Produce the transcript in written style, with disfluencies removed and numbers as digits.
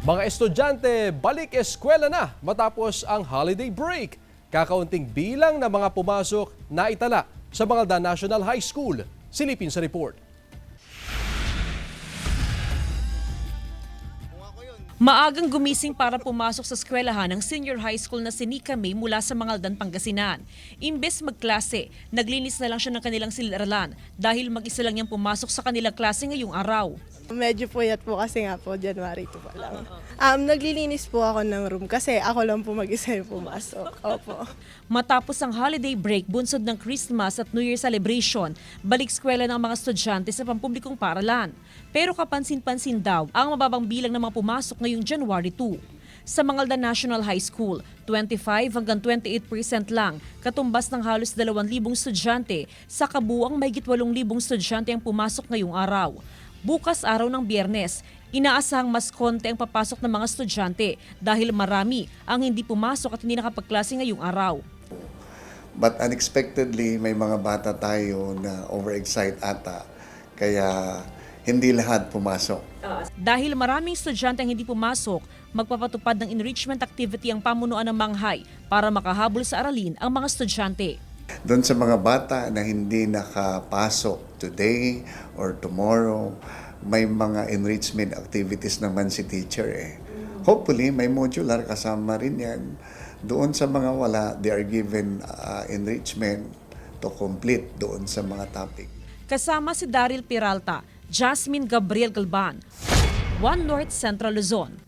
Mga estudyante, balik eskwela na matapos ang holiday break. Kakaunting bilang na mga pumasok na itala sa Bangalda National High School. Silipin sa report. Maagang gumising para pumasok sa eskwelahan ng senior high school na si Nika May mula sa Mangaldan, Pangasinan. Imbes magklase, naglinis na lang siya ng kanilang silaralan dahil mag-isa lang niyang pumasok sa kanilang klase ngayong araw. Medyo puyat po kasi nga po, January 2 pa lang. Naglilinis po ako ng room kasi ako lang po mag-isa yung pumasok. Opo. Matapos ang holiday break, bunsod ng Christmas at New Year celebration, balik eskwela ng mga estudyante sa pampublikong paaralan. Pero kapansin-pansin daw ang mababang bilang ng mga pumasok ngayong January 2. Sa Mangalda National High School, 25 hanggang 28% lang, katumbas ng halos 2,000 estudyante sa kabuuang mahigit 8,000 estudyante ang pumasok ngayong araw. Bukas araw ng Biyernes, inaasahang mas konti ang papasok ng mga estudyante dahil marami ang hindi pumasok at hindi nakapagklase ngayong araw. But unexpectedly, may mga bata tayo na overexcited ata, kaya hindi lahat pumasok. Dahil maraming estudyante ang hindi pumasok, magpapatupad ng enrichment activity ang pamunuan ng Manghay para makahabol sa aralin ang mga estudyante. Doon sa mga bata na hindi nakapasok today or tomorrow, may mga enrichment activities naman si teacher eh. Hopefully, may modular kasama rin yan. Doon sa mga wala, they are given enrichment to complete doon sa mga topic. Kasama si Daryl Peralta, Jasmine Gabriel Galban, One North Central Luzon.